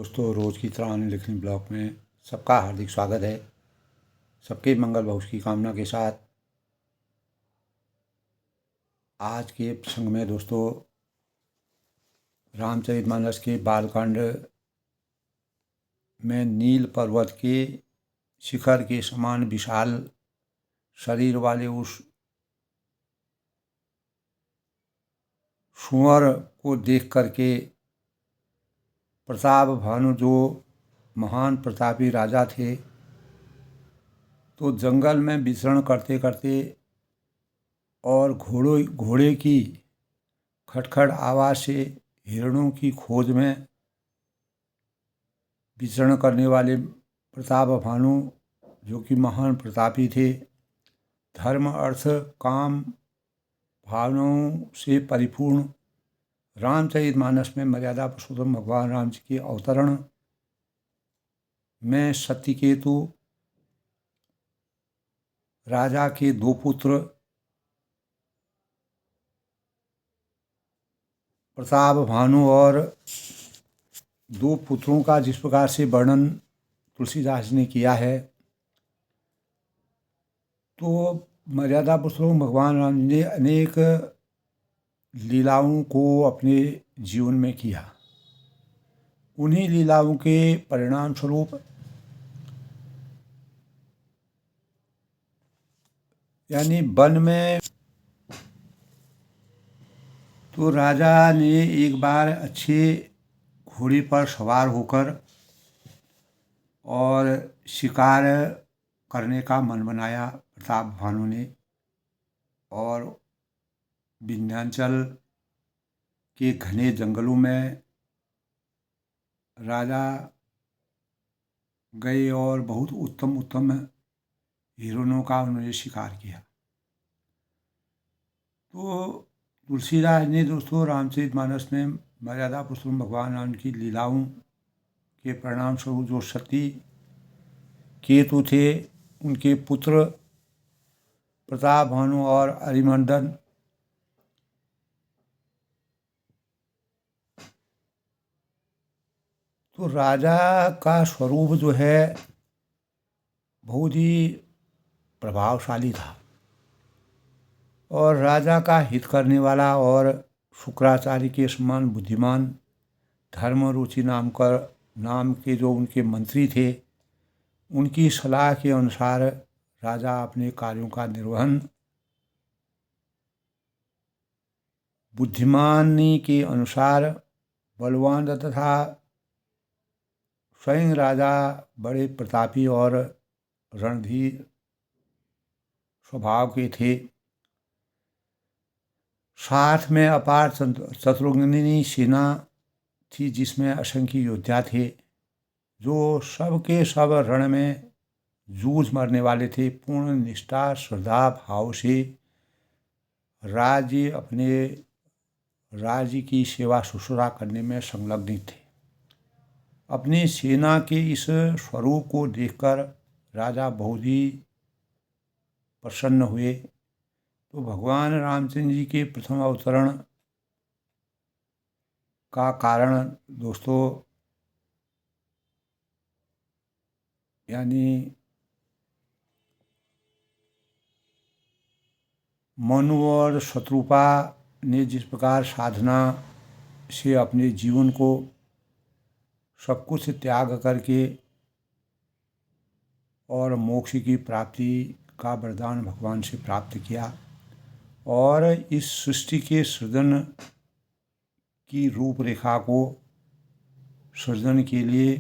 दोस्तों, रोज़ की तरह अन्य लिखनी ब्लॉग में सबका हार्दिक स्वागत है। सबके मंगल भविष्य की कामना के साथ आज के प्रसंग में दोस्तों रामचरितमानस के बालकांड में नील पर्वत के शिखर के समान विशाल शरीर वाले उस सूअर को देख करके प्रताप भानु जो महान प्रतापी राजा थे, तो जंगल में विचरण करते करते और घोड़े की खटखट आवाज़ से हिरणों की खोज में विचरण करने वाले प्रताप भानु जो कि महान प्रतापी थे, धर्म अर्थ काम भावनाओं से परिपूर्ण रामचरितमानस में मर्यादा पुरुषोत्तम भगवान राम जी के अवतरण में सत्यकेतु राजा के दो पुत्र प्रताप भानु और दो पुत्रों का जिस प्रकार से वर्णन तुलसीदास ने किया है, तो मर्यादा पुरुषोत्तम भगवान राम जी ने अनेक लीलाओं को अपने जीवन में किया। उन्हीं लीलाओं के परिणाम स्वरूप यानी वन में तो राजा ने एक बार अच्छे घोड़े पर सवार होकर और शिकार करने का मन बनाया प्रताप भानु ने, और विंध्याचल के घने जंगलों में राजा गए और बहुत उत्तम उत्तम हिरणों का उन्होंने शिकार किया। तो तुलसीदास ने दोस्तों रामचरितमानस में मर्यादा पुरुषोत्तम भगवान राम की लीलाओं के परिणाम स्वरूप जो सती केतु थे, उनके पुत्र प्रताप भानु और अरिमर्दन तो राजा का स्वरूप जो है बहुत ही प्रभावशाली था और राजा का हित करने वाला और शुक्राचार्य के समान बुद्धिमान धर्मरुचि नाम के जो उनके मंत्री थे, उनकी सलाह के अनुसार राजा अपने कार्यों का निर्वहन बुद्धिमानी के अनुसार बलवान तथा स्वयं राजा बड़े प्रतापी और रणधीर स्वभाव के थे। साथ में अपार शत्रुघ्नी सेना थी जिसमें असंख्य योद्धा थे, जो सब के सब रण में जूझ मरने वाले थे। पूर्ण निष्ठा श्रद्धा भाव से अपने राज्य की सेवा शुश्रूषा करने में संलग्न थे। अपनी सेना के इस स्वरूप को देखकर राजा बहुत ही प्रसन्न हुए। तो भगवान रामचंद्र जी के प्रथम अवतरण का कारण दोस्तों यानी मनु और शत्रुपा ने जिस प्रकार साधना से अपने जीवन को सब कुछ त्याग करके और मोक्ष की प्राप्ति का वरदान भगवान से प्राप्त किया, और इस सृष्टि के सृजन की रूपरेखा को सृजन के लिए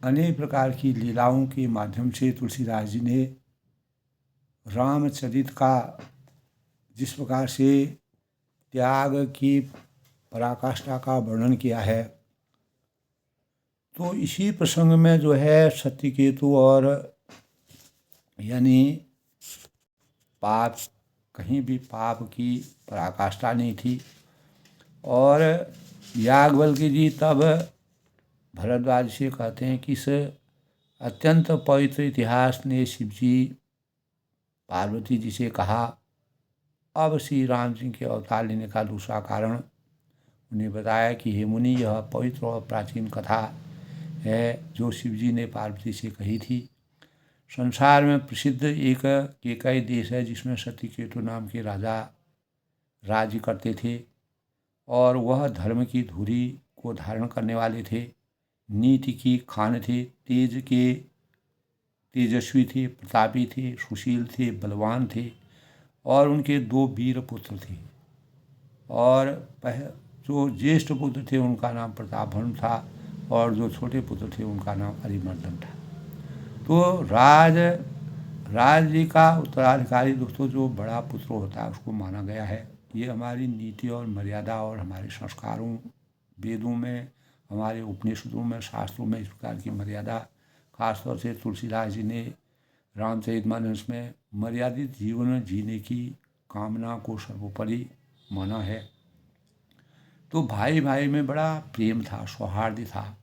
अनेक प्रकार की लीलाओं के माध्यम से तुलसीदास जी ने रामचरित का जिस प्रकार से त्याग की पराकाष्ठा का वर्णन किया है, तो इसी प्रसंग में जो है सत्यकेतु और यानी पाप कहीं भी पाप की पराकाष्ठा नहीं थी, और याज्ञवल्क्य जी तब भरद्वाज से कहते हैं कि इस अत्यंत पवित्र इतिहास ने शिवजी पार्वती जी से कहा, अब श्री राम जी के अवतार लेने का दूसरा कारण उन्हें बताया कि हे मुनि, यह पवित्र और प्राचीन कथा है जो शिवजी ने पार्वती से कही थी। संसार में प्रसिद्ध एक केकई देश है जिसमें सत्यकेतु नाम के राजा राज्य करते थे और वह धर्म की धुरी को धारण करने वाले थे, नीति की खान थे, तेजस्वी थे, प्रतापी थे, सुशील थे, बलवान थे और उनके 2 वीर पुत्र थे। और जो ज्येष्ठ पुत्र थे उनका नाम प्रतापधन था और जो छोटे पुत्र थे उनका नाम अरिमर्दन था। तो राज्य का उत्तराधिकारी दोस्तों जो बड़ा पुत्र होता है उसको माना गया है। ये हमारी नीति और मर्यादा और हमारे संस्कारों, वेदों में, हमारे उपनिषदों में, शास्त्रों में इस प्रकार की मर्यादा, खासतौर से तुलसीदास जी ने रामचरितमानस में मर्यादित जीवन जीने की कामना को सर्वोपरि माना है। तो भाई भाई में बड़ा प्रेम था, सौहार्द था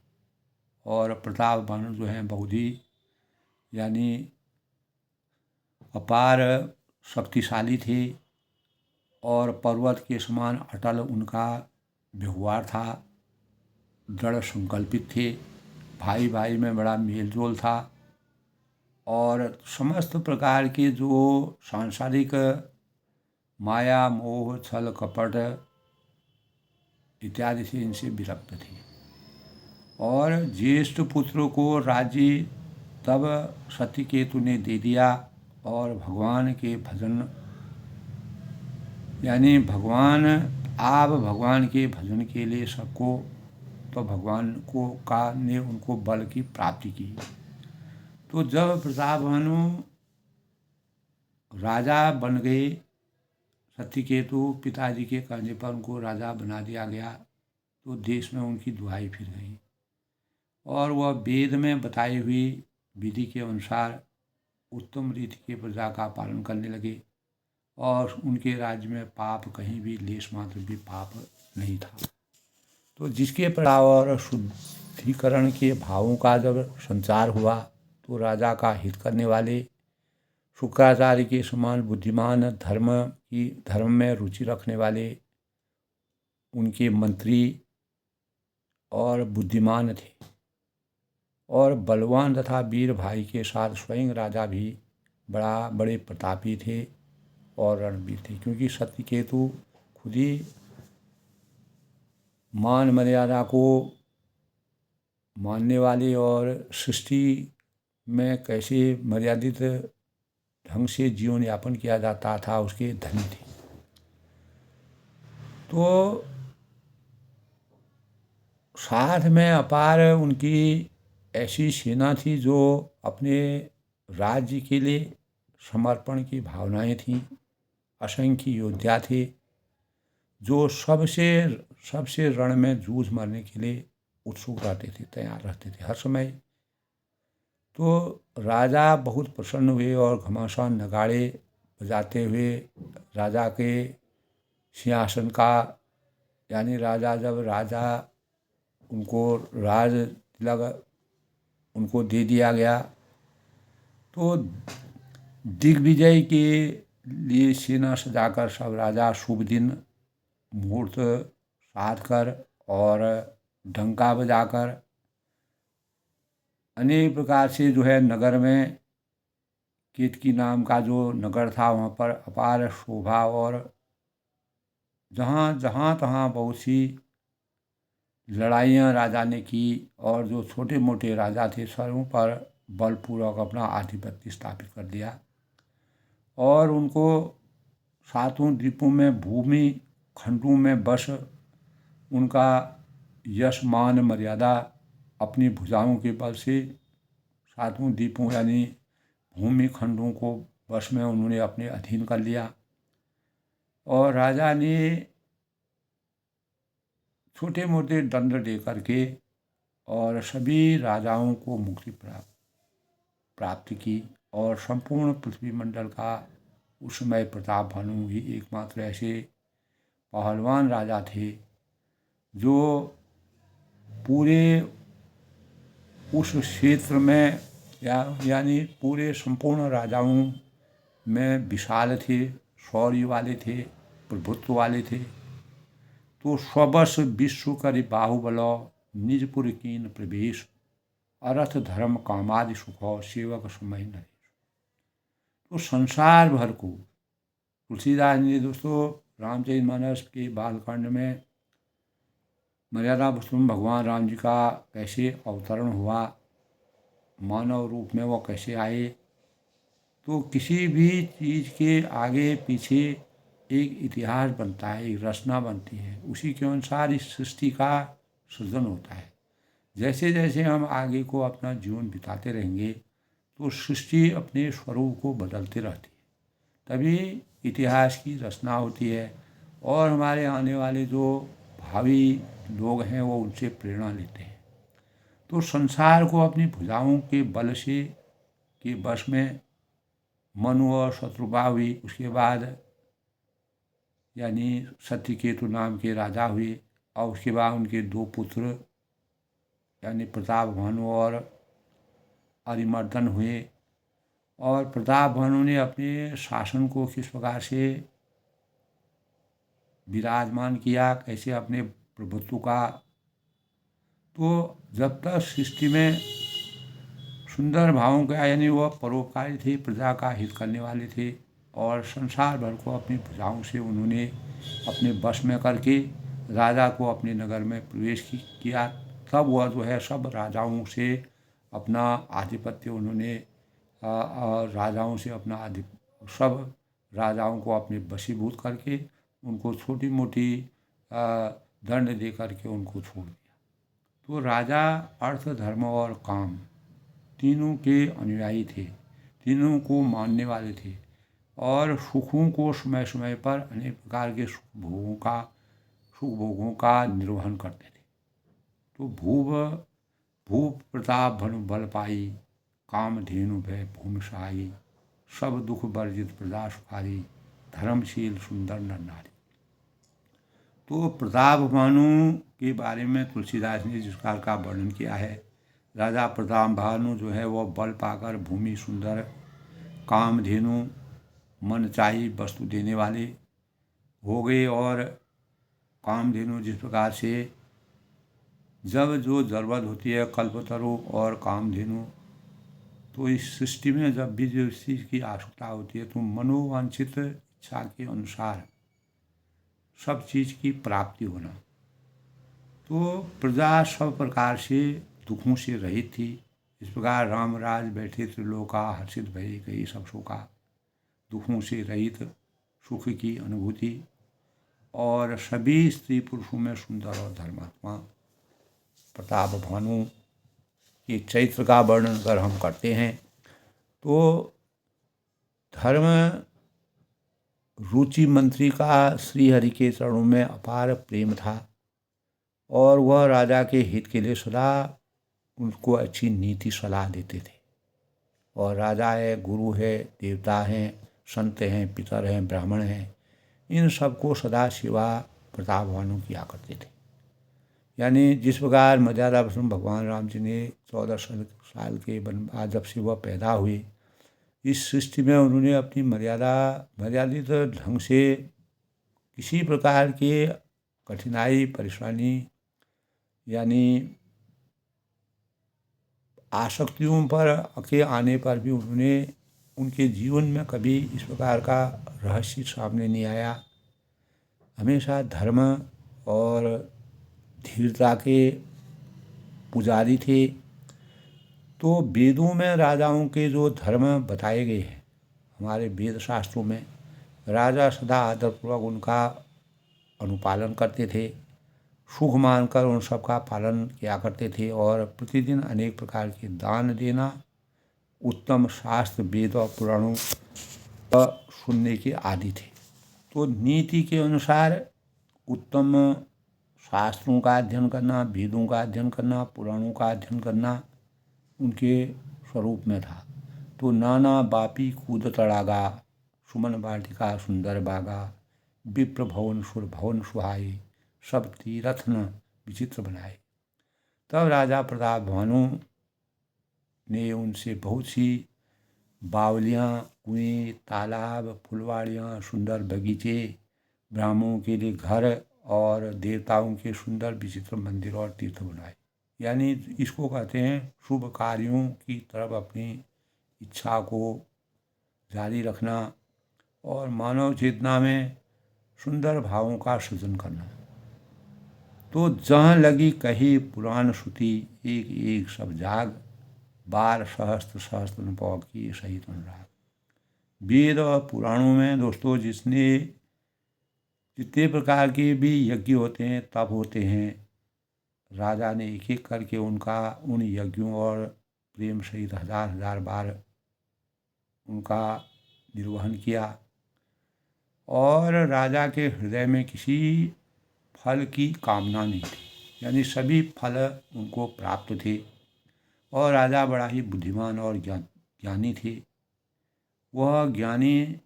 और प्रतापधन जो हैं बहुत ही यानी अपार शक्तिशाली थे और पर्वत के समान अटल उनका व्यवहार था, दृढ़ संकल्पित थे, भाई भाई में बड़ा मेलजोल था और समस्त प्रकार के जो सांसारिक माया, मोह, छल, कपट इत्यादि से इनसे विरक्त थे। और ज्येष्ठ पुत्र को राज्य तब सत्यकेतु ने दे दिया और भगवान के भजन यानी भगवान के भजन के लिए सबको तो भगवान को का ने उनको बल की प्राप्ति की। तो जब प्रतापभानु राजा बन गए, सत्यकेतु पिताजी के कहने पर उनको राजा बना दिया गया, तो देश में उनकी दुहाई फिर गई और वह वेद में बताई हुई विधि के अनुसार उत्तम रीति के प्रजा का पालन करने लगे और उनके राज्य में पाप कहीं भी लेश मात्र भी पाप नहीं था। तो जिसके प्रभाव और शुद्धिकरण के भावों का जब संचार हुआ तो राजा का हित करने वाले, शुक्राचार्य के समान बुद्धिमान, धर्म में रुचि रखने वाले उनके मंत्री और बुद्धिमान थे और बलवान तथा वीर भाई के साथ स्वयं राजा भी बड़े प्रतापी थे और रणवीर थे, क्योंकि सत्यकेतु खुद ही मान मर्यादा को मानने वाले और सृष्टि में कैसे मर्यादित ढंग से जीवन यापन किया जाता था उसके धनी थे। तो साथ में अपार उनकी ऐसी सेना थी जो अपने राज्य के लिए समर्पण की भावनाएं थीं, असंख्य योद्धा थे जो सबसे रण में जूझ मारने के लिए उत्सुक रहते थे, तैयार रहते थे हर समय। तो राजा बहुत प्रसन्न हुए और घमासान नगाड़े बजाते हुए राजा के सिंहासन का यानी राजा उनको राज तिलक उनको दे दिया गया, तो दिग्विजय के लिए सेना सजाकर सब राजा शुभ दिन मुहूर्त साध कर और डंका बजाकर अनेक प्रकार से जो है नगर में केतकी नाम का जो नगर था वहाँ पर अपार शोभा और जहाँ तहाँ बहुत सी लड़ाइयाँ राजा ने की और जो छोटे मोटे राजा थे सर्वों पर बलपूर्वक अपना आधिपत्य स्थापित कर दिया और उनको 7 द्वीपों में भूमि खंडों में बस उनका यश मान मर्यादा अपनी भुजाओं के बल से 7 द्वीपों यानी भूमि खंडों को वश में उन्होंने अपने अधीन कर लिया और राजा ने छोटे मोटे दंड दे करके और सभी राजाओं को मुक्ति प्राप्त की और संपूर्ण पृथ्वी मंडल का उस समय प्रतापभानु ही एकमात्र ऐसे पहलवान राजा थे जो पूरे उस क्षेत्र में यानी पूरे संपूर्ण राजाओं में विशाल थे, शौर्य वाले थे, प्रभुत्व वाले थे। तो स्वबस विश्व करि बाहुबलो निजपुर कीन प्रवेश अर्थ धर्म कामादि सुख सेवक समय नरेश। तो संसार भर को तुलसीदास ने दोस्तों रामचरितमानस के बालकांड में मर्यादा पुरुषोत्तम भगवान राम जी का कैसे अवतरण हुआ, मानव रूप में वो कैसे आए, तो किसी भी चीज़ के आगे पीछे एक इतिहास बनता है, एक रचना बनती है, उसी के अनुसार इस सृष्टि का सृजन होता है। जैसे जैसे हम आगे को अपना जीवन बिताते रहेंगे तो सृष्टि अपने स्वरूप को बदलती रहती है, तभी इतिहास की रचना होती है और हमारे आने वाले जो भावी लोग हैं वो उनसे प्रेरणा लेते हैं। तो संसार को अपनी भुजाओं के बल से के वश में मनु और शत्रुपा हुई, उसके बाद यानी सत्यकेतु नाम के राजा हुए और उसके बाद उनके दो पुत्र यानी प्रताप भानु और अरिमर्दन हुए। और प्रताप भानु ने अपने शासन को किस प्रकार से विराजमान किया, कैसे अपने प्रभुत्व का, तो जब तक सृष्टि में सुंदर भावों का यानी वह परोपकारी थे, प्रजा का हित करने वाले थे और संसार भर को अपनी भुजाओं से उन्होंने अपने वश में करके राजा को अपने नगर में प्रवेश किया। तब वह जो है सब राजाओं से अपना आधिपत्य उन्होंने राजाओं से अपना सब राजाओं को अपने वशीभूत करके उनको छोटी मोटी दंड दे करके उनको छोड़ दिया। तो राजा अर्थ धर्म और काम तीनों के अनुयायी थे, तीनों को मानने वाले थे और सुखों को समय समय पर अनेक प्रकार के सुख भोगों का निर्वहन करते थे। तो भूप प्रताप भनु बल पाई, काम धेनु भय भूमि सहाई, सब दुख वर्जित प्रजा सुखारी, धर्मशील सुंदर नर नारी। तो प्रताप भानु के बारे में तुलसीदास ने जिस प्रकार का वर्णन किया है, राजा प्रताप भानु जो है वो बल पाकर भूमि सुंदर, कामधेनु मन चाहिए वस्तु देने वाले हो गए। और कामधेनु जिस प्रकार से जब जो ज़रूरत होती है कल्पतरु और कामधेनु, तो इस सृष्टि में जब भी जो चीज़ की आवश्यकता होती है तो मनोवांछित इच्छा के अनुसार सब चीज़ की प्राप्ति होना। तो प्रजा सब प्रकार से दुखों से रहित थी। इस प्रकार रामराज बैठे त्रिलोका, हर्षित भये कई सब शोका, दुखों से रहित सुख की अनुभूति। और सभी स्त्री पुरुषों में सुंदर और धर्मात्मा प्रताप भानु के चरित्र का वर्णन अगर हम करते हैं तो धर्म रुचि मंत्री का श्री हरि के चरणों में अपार प्रेम था और वह राजा के हित के लिए सदा उनको अच्छी नीति सलाह देते थे। और राजा है, गुरु है, देवता हैं, संत हैं, पितर हैं, ब्राह्मण हैं, इन सबको सदा सेवा प्रताप भानु किया करते थे। यानी जिस प्रकार मर्यादा पुरुषोत्तम भगवान राम जी ने 14 साल के बाद जब से वह पैदा हुए, इस सृष्टि में उन्होंने अपनी मर्यादित ढंग से किसी प्रकार के कठिनाई परेशानी यानी आसक्तियों पर के आने पर भी उन्होंने उनके जीवन में कभी इस प्रकार का रहस्य सामने नहीं आया। हमेशा धर्म और धीरता के पुजारी थे। तो वेदों में राजाओं के जो धर्म बताए गए हैं, हमारे वेद शास्त्रों में, राजा सदा आदरपूर्वक उनका अनुपालन करते थे, सुख मानकर उन सब का पालन किया करते थे और प्रतिदिन अनेक प्रकार के दान देना, उत्तम शास्त्र वेद और पुराणों का सुनने के आदि थे। तो नीति के अनुसार उत्तम शास्त्रों का अध्ययन करना, वेदों का अध्ययन करना, पुराणों का अध्ययन करना उनके स्वरूप में था। तो नाना बापी कूद तड़ागा, सुमन वाटिका सुंदर बागा, विप्र भवन सुर भवन सुहाई, सब तीरथ न विचित्र बनाए। तब राजा प्रताप भानु ने उनसे बहुत सी बावलियाँ, कुएं, तालाब, फुलवाड़ियाँ, सुंदर बगीचे, ब्राह्मणों के लिए घर और देवताओं के सुंदर विचित्र मंदिर और तीर्थ बनाए। यानी इसको कहते हैं शुभ कार्यों की तरफ अपनी इच्छा को जारी रखना और मानव चेतना में सुंदर भावों का सृजन करना। तो जहाँ लगी कही पुराण श्रुति, एक एक सब जाग, बार सहस्त्र सहस्त्र अनुभव की सहित अनुराग। वेद और पुराणों में दोस्तों जितने प्रकार के भी यज्ञ होते हैं, तप होते हैं, राजा ने एक एक करके उन यज्ञों और प्रेम सहित हजार हजार बार उनका निर्वहन किया। और राजा के हृदय में किसी फल की कामना नहीं थी, यानी सभी फल उनको प्राप्त थे। और राजा बड़ा ही बुद्धिमान और ज्ञानी थे। वह ज्ञानी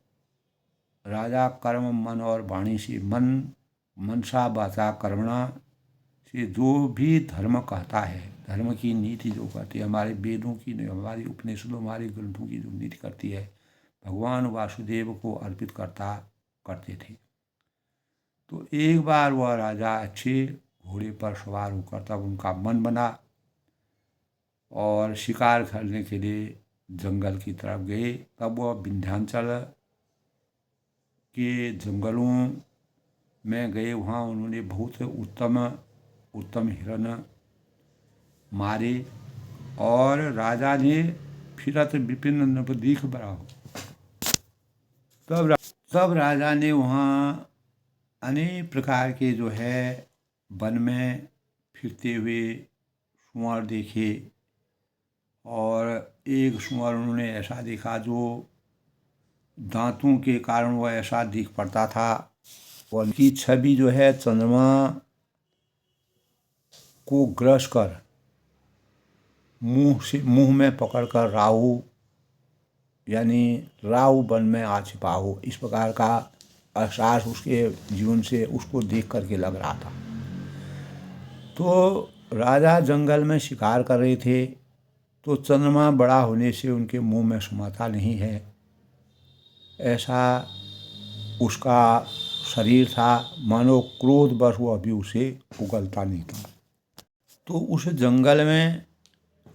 राजा कर्म मन और वाणी से मनसा वाचा कर्मणा से जो भी धर्म कहता है, धर्म की नीति जो कहती है, हमारे वेदों की, हमारी उपनिषदों, हमारे ग्रंथों की जो नीति करती है, भगवान वासुदेव को अर्पित करते थे। तो एक बार वह राजा अच्छे घोड़े पर सवार होकर तब उनका मन बना और शिकार करने के लिए जंगल की तरफ गए। तब वह विंध्याचल के जंगलों में गए। वहाँ उन्होंने बहुत उत्तम हिरण मारे और राजा ने फिरत विपिन नवदीप बराहो। तब राजा ने वहाँ अनेक प्रकार के जो है वन में फिरते हुए सुअर देखे और एक सुअर उन्होंने ऐसा देखा जो दांतों के कारण वह ऐसा दिख पड़ता था। उनकी छवि जो है चंद्रमा को ग्रस कर मुंह में पकड़कर राहु, यानी राहु वन में आ छिपा हो, इस प्रकार का एहसास उसके जीवन से उसको देख करके लग रहा था। तो राजा जंगल में शिकार कर रहे थे, तो चंद्रमा बड़ा होने से उनके मुंह में समाता नहीं है, ऐसा उसका शरीर था, मानो क्रोध बस वह भी उसे उगलता नहीं था। तो उस जंगल में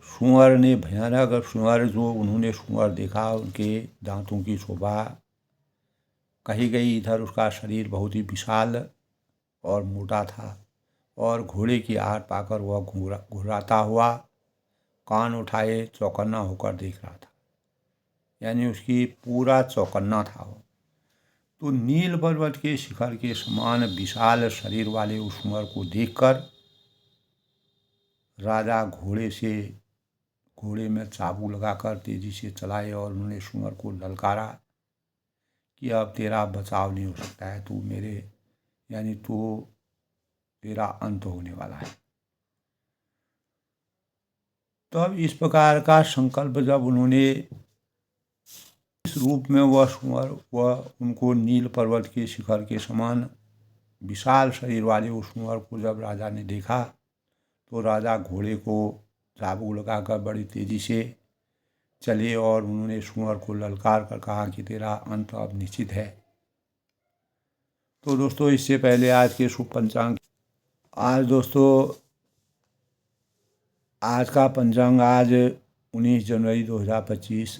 सुअर ने भयानक सुअर जो उन्होंने सुअर देखा, उनके दांतों की शोभा कही गई। इधर उसका शरीर बहुत ही विशाल और मोटा था और घोड़े की आहट पाकर वह घुर्राता हुआ कान उठाए चौकन्ना होकर देख रहा था, यानी उसकी पूरा चौकन्ना था वो। तो नील पर्वत के शिखर के समान विशाल शरीर वाले उस सुअर को देखकर राजा घोड़े में चाबू लगाकर तेजी से चलाए और उन्होंने सुअर को ललकारा कि अब तेरा बचाव नहीं हो सकता है, तेरा अंत होने वाला है। तब इस प्रकार का संकल्प जब उन्होंने इस रूप में वह उनको नील पर्वत के शिखर के समान विशाल शरीर वाले उस सुअर को जब राजा ने देखा, तो राजा घोड़े को चाबुक लगाकर बड़ी तेजी से चले और उन्होंने सुअर को ललकार कर कहा कि तेरा अंत अब निश्चित है। तो दोस्तों, इससे पहले आज के शुभ पंचांग, आज का पंचांग आज 19 जनवरी 2025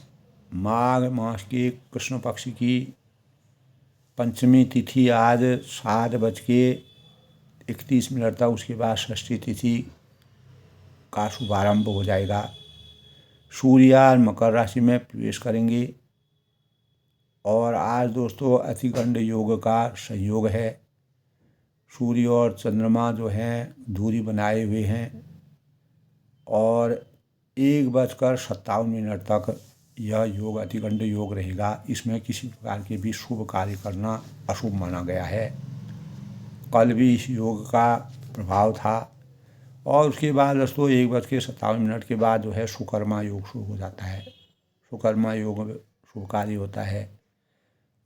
माघ मास के कृष्ण पक्ष की पंचमी तिथि आज 7:31 तक, उसके बाद षष्ठी तिथि का शुभारंभ हो जाएगा। सूर्य मकर राशि में प्रवेश करेंगे और आज दोस्तों अतिगंड योग का संयोग है। सूर्य और चंद्रमा जो हैं दूरी बनाए हुए हैं और 1:57 तक यह योग अतिगंड योग रहेगा। इसमें किसी प्रकार के भी शुभ कार्य करना अशुभ माना गया है। कल भी इस योग का प्रभाव था और उसके बाद दोस्तों 1:57 के बाद जो है सुकर्मा योग शुरू हो जाता है। सुकर्मा योग शुभ कार्य होता है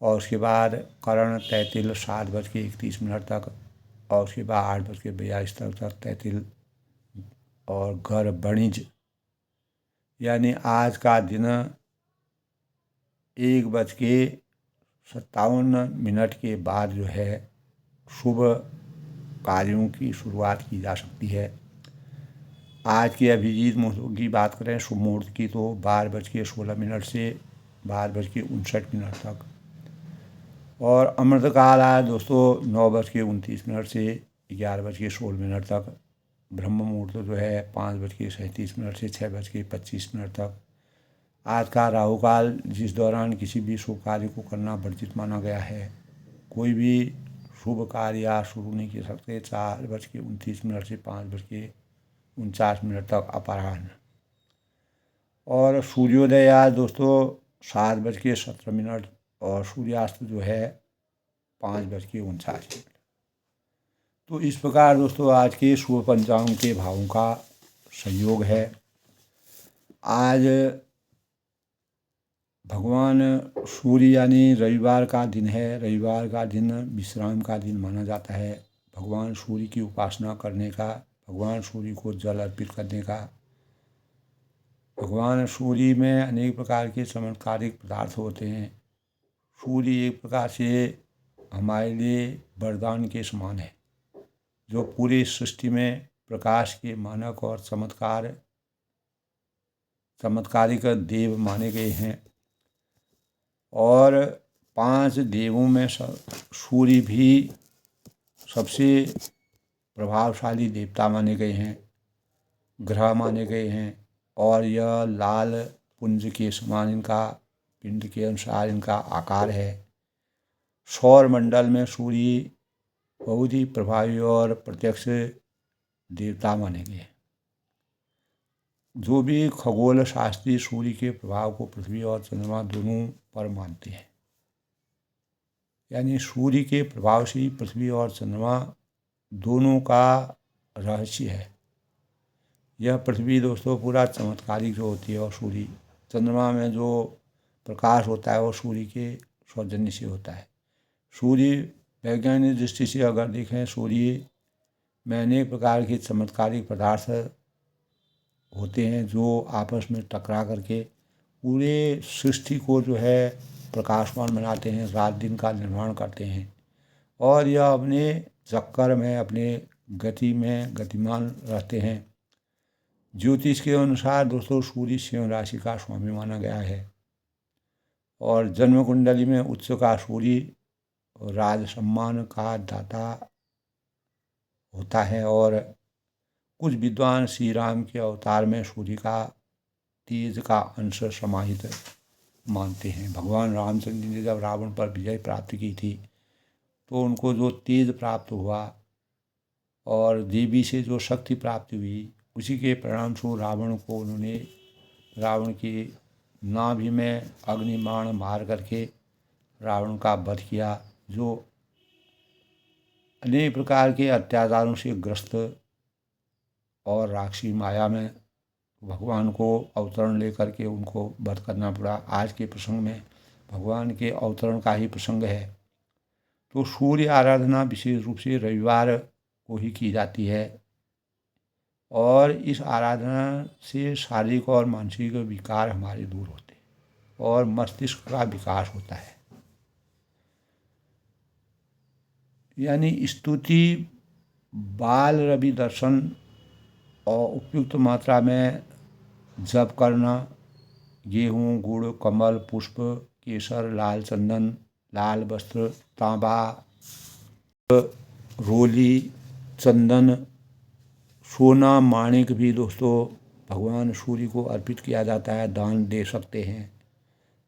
और उसके बाद करण तैतिल 7:31 तक और उसके बाद 8:42 तक तैतिल और घर बणिज, यानी आज का दिन 1:57 के बाद जो है शुभ कार्यों की शुरुआत की जा सकती है। आज के अभिजीत मुहूर्त की बात करें शुभ मुहूर्त की, तो 12:16 से 12:59 तक। और अमृतकाल आज दोस्तों 9:29 से 11:16 तक। ब्रह्म मुहूर्त जो है 5:37 से 6:25 तक। आज का राहु काल, जिस दौरान किसी भी शुभ कार्य को करना वर्जित माना गया है। कोई भी शुभ कार्य आज शुरू नहीं कर सकते। 4:29 से 5:49 तक अपराह्न। और सूर्योदय आज दोस्तों 7:17 और सूर्यास्त जो है 5:49। तो इस प्रकार दोस्तों आज के शुभ पंचांग के भावों का संयोग है। आज भगवान सूर्य यानी रविवार का दिन है। रविवार का दिन विश्राम का दिन माना जाता है। भगवान सूर्य की उपासना करने का, भगवान सूर्य को जल अर्पित करने का। भगवान सूर्य में अनेक प्रकार के चमत्कारिक पदार्थ होते हैं। सूर्य एक प्रकार से हमारे लिए वरदान के समान है, जो पूरी सृष्टि में प्रकाश के मानक और चमत्कारिक देव माने गए हैं। और 5 देवों में सूर्य भी सबसे प्रभावशाली देवता माने गए हैं, ग्रह माने गए हैं। और यह लाल पुंज के समान इनका पिंड के अनुसार इनका आकार है। सौर मंडल में सूर्य बहुत ही प्रभावी और प्रत्यक्ष देवता माने गए। जो भी खगोल शास्त्री सूर्य के प्रभाव को पृथ्वी और चंद्रमा दोनों पर मानते हैं, यानी सूर्य के प्रभाव से पृथ्वी और चंद्रमा दोनों का रहस्य है। यह पृथ्वी दोस्तों पूरा चमत्कारिक जो होती है, और सूर्य चंद्रमा में जो प्रकाश होता है वो सूर्य के सौजन्य से होता है। सूर्य वैज्ञानिक दृष्टि से अगर देखें, सूर्य में अनेक प्रकार के चमत्कारिक पदार्थ होते हैं जो आपस में टकरा करके पूरे सृष्टि को जो है प्रकाशमान बनाते हैं, रात दिन का निर्माण करते हैं। और यह अपने चक्कर में, अपने गति में गतिमान रहते हैं। ज्योतिष के अनुसार दोस्तों सूर्य सिंह राशि का स्वामी माना गया है। और जन्म कुंडली में उच्च का सूर्य राज सम्मान का दाता होता है। और कुछ विद्वान श्री राम के अवतार में सूर्य का तेज का अंश समाहित मानते हैं। भगवान रामचंद्र जी ने जब रावण पर विजय प्राप्त की थी, तो उनको जो तेज प्राप्त हुआ और देवी से जो शक्ति प्राप्त हुई, उसी के परिणाम स्वरूप रावण को उन्होंने रावण की नाभि में अग्निबाण मार करके रावण का वध किया, जो अनेक प्रकार के अत्याचारों से ग्रस्त और राक्षसी माया में भगवान को अवतरण लेकर के उनको वध करना पड़ा। आज के प्रसंग में भगवान के अवतरण का ही प्रसंग है। तो सूर्य आराधना विशेष रूप से रविवार को ही की जाती है। और इस आराधना से शारीरिक और मानसिक विकार हमारे दूर होते हैं और मस्तिष्क का विकास होता है। यानी स्तुति, बाल रवि दर्शन और उपयुक्त मात्रा में जप करना, गेहूँ, गुड़, कमल, पुष्प, केसर, लाल चंदन, लाल वस्त्र, तांबा, रोली, चंदन, सोना, माणिक भी दोस्तों भगवान सूर्य को अर्पित किया जाता है, दान दे सकते हैं।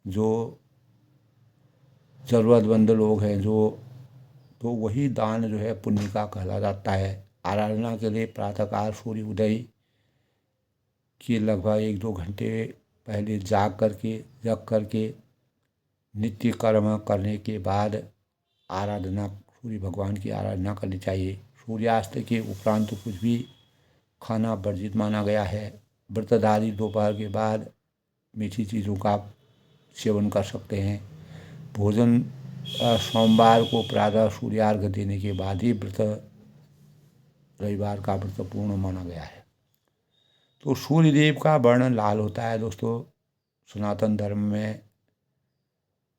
जो ज़रूरतमंद लोग हैं तो वही दान जो है पुण्य का कहला जाता है। आराधना के लिए प्रातःकाल सूर्य उदय के लगभग 1-2 घंटे पहले जग करके नित्य कर्म करने के बाद सूर्य भगवान की आराधना करनी चाहिए। सूर्यास्त के उपरांत तो कुछ भी खाना वर्जित माना गया है। व्रतधारी दोपहर के बाद मीठी चीज़ों का सेवन कर सकते हैं। भोजन सोमवार को प्रातः सूर्यार्घ देने के बाद ही रविवार का व्रत पूर्ण माना गया है। तो सूर्यदेव का वर्ण लाल होता है दोस्तों सनातन धर्म में।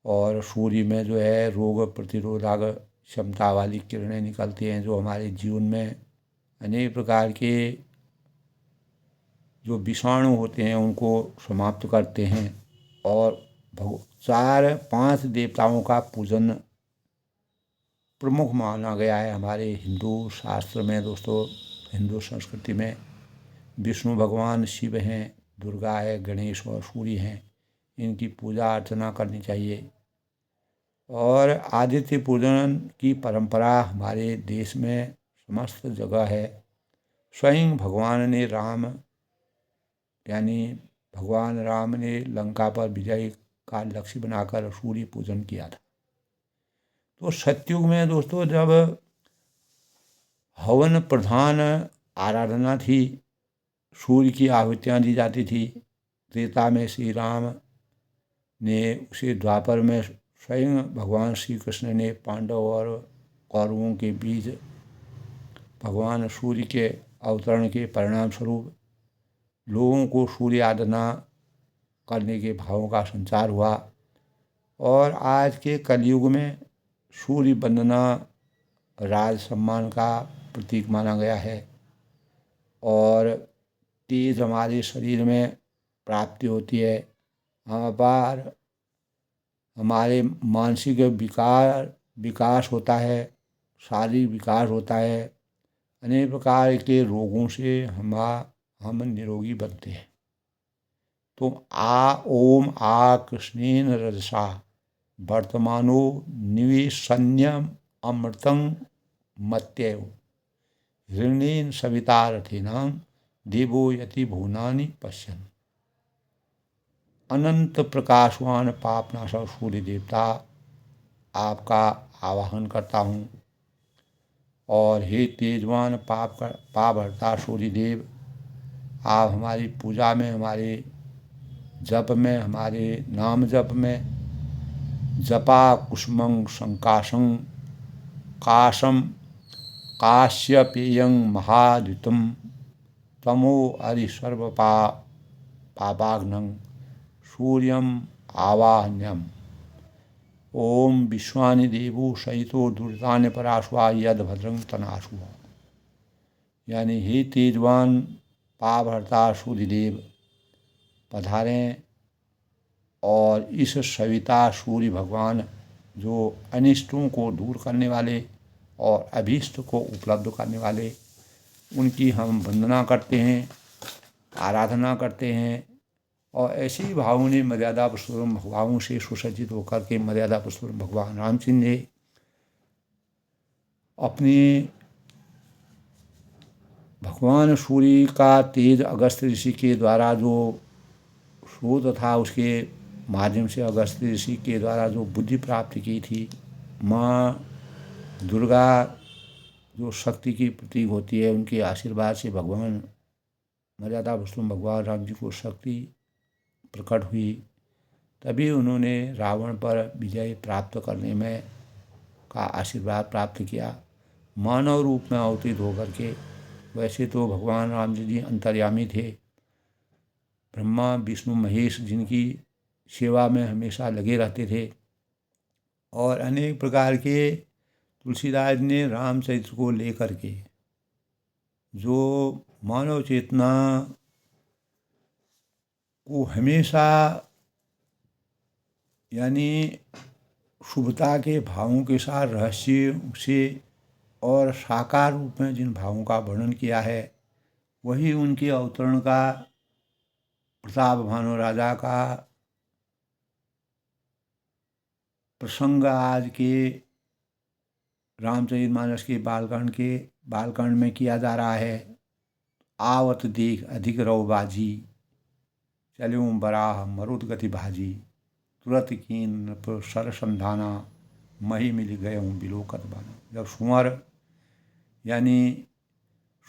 और सूर्य में जो है रोग प्रतिरोधक क्षमता वाली किरणें निकलती हैं जो हमारे जीवन में अनेक प्रकार के जो विषाणु होते हैं उनको समाप्त करते हैं। और 4-5 देवताओं का पूजन प्रमुख माना गया है हमारे हिंदू शास्त्र में दोस्तों। हिंदू संस्कृति में विष्णु भगवान शिव हैं, दुर्गा है, गणेश और सूर्य हैं। इनकी पूजा अर्चना करनी चाहिए। और आदित्य पूजन की परंपरा हमारे देश में समस्त जगह है। स्वयं भगवान ने भगवान राम ने लंका पर विजय का लक्ष्य बनाकर सूर्य पूजन किया था। तो सतयुग में दोस्तों जब हवन प्रधान आराधना थी, सूर्य की आहुतियाँ दी जाती थी। त्रेता में श्री राम ने उसे द्वापर में स्वयं भगवान श्री कृष्ण ने पांडव और कौरवों के बीच भगवान सूर्य के अवतरण के परिणाम स्वरूप लोगों को सूर्य आराधना करने के भावों का संचार हुआ। और आज के कलयुग में सूर्य वंदना राज सम्मान का प्रतीक माना गया है। और तेज हमारे शरीर में प्राप्ति होती है। हमारे मानसिक विकास होता है, शारीरिक विकास होता है। अनेक प्रकार के रोगों से हम निरोगी बनते हैं। तो ओम आ कृष्णेन रजसा वर्तमानो निवेशन्यम अमृतं मत्येव ऋणेन सविता रथेनां देवो यति भुवनानि पश्यन्। अनंत प्रकाशवान पापनाशक सूर्य देवता, आपका आवाहन करता हूँ। और हे तेजवान पापहर्ता सूर्य देव, आप हमारी पूजा में, हमारे जप में, हमारे नाम जप में जपा कुसुमं संकाशं काशं काश्यपेयं महाद्युतं तमो हरि सर्व पापाग्नं सूर्यम आवाहन्यम। ओम विश्वानि देवो सहितो दुर्तान्य पराशुआ यद भद्रं तनाशु। यानी हे तेजवान पापहर्ता सूर्यदेव पधारें और इस सविता सूर्य भगवान जो अनिष्टों को दूर करने वाले और अभीष्ट को उपलब्ध करने वाले, उनकी हम वंदना करते हैं, आराधना करते हैं। और ऐसी भावों ने मर्यादा पुरुषोत्तम भावों से सुसज्जित होकर के मर्यादा पुरुषोत्तम भगवान रामचंद्र ने अपने भगवान सूर्य का तेज अगस्त ऋषि के द्वारा जो स्रोत था, उसके माध्यम से अगस्त ऋषि के द्वारा जो बुद्धि प्राप्त की थी, माँ दुर्गा जो शक्ति की प्रतीक होती है, उनके आशीर्वाद से भगवान मर्यादा पुरुषोत्तम भगवान राम जी को शक्ति प्रकट हुई। तभी उन्होंने रावण पर विजय प्राप्त करने में का आशीर्वाद प्राप्त किया, मानव रूप में अवतीर्ण होकर के। वैसे तो भगवान राम जी अंतर्यामी थे, ब्रह्मा विष्णु महेश जिनकी सेवा में हमेशा लगे रहते थे। और अनेक प्रकार के तुलसीदास ने रामचरित्र को लेकर के जो मानव चेतना को हमेशा यानी शुभता के भावों के साथ रहस्य से और साकार रूप में जिन भावों का वर्णन किया है, वही उनके अवतरण का, प्रताप भानु राजा का प्रसंग आज के रामचरितमानस के बालकांड में किया जा रहा है। आवत देख अधिक रव बाजी, चल्यूं बराह मरुद गति भाजी, तुरत कीन सर संधाना, मही मिल गए हूँ बिलोकत बाना। जब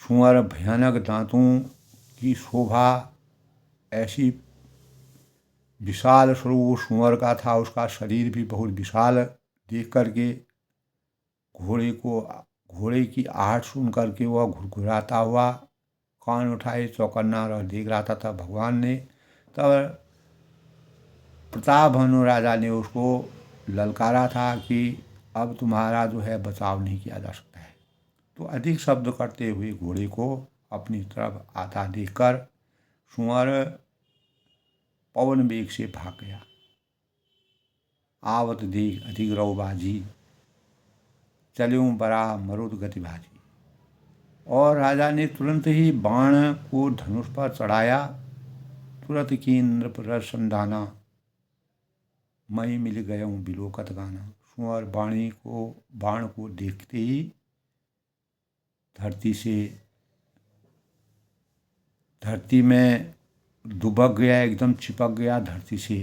सुअर भयानक दांतों की शोभा ऐसी विशाल स्वरूप सुअर का था, उसका शरीर भी बहुत विशाल देख करके घोड़े की आहट सुन करके वह घुरघुराता हुआ कान उठाए चौकन्ना रह देख रहा था। भगवान ने तब प्रताप भानु राजा ने उसको ललकारा था कि अब तुम्हारा जो है बचाव नहीं किया जा सकता है। तो अधिक शब्द करते हुए घोड़े को अपनी तरफ आता देखकर सुअर पवन वेग से भाग गया। आवत देख अधिक रौबाजी, चल्यों बड़ा मरुद गतिभाजी। और राजा ने तुरंत ही बाण को धनुष पर चढ़ाया। तुरंत की नृप रस संधाना, मई मिल गयऊँ बिलोकत गाना। सुअर बाण को देखते ही धरती में दुबक गया, एकदम चिपक गया धरती से।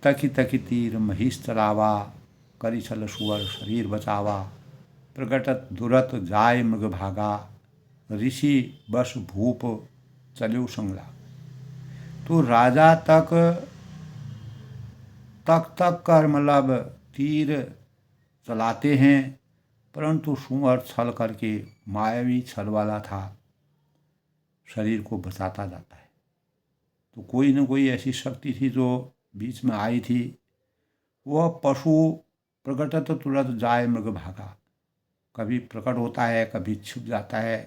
तकी तकी तीर महिष चलावा, करी छल सुअर शरीर बचावा। प्रगटत दुरत जाय मृग भागा, ऋषि बस भूप चल्यो संगला। तो राजा तक कर मतलब तीर चलाते हैं, परंतु सुअर छल करके मायावी छल वाला था, शरीर को बचाता जाता है। तो कोई न कोई ऐसी शक्ति थी जो बीच में आई थी। वह पशु प्रकटत तुरंत जाय मृग भागा, कभी प्रकट होता है कभी छुप जाता है,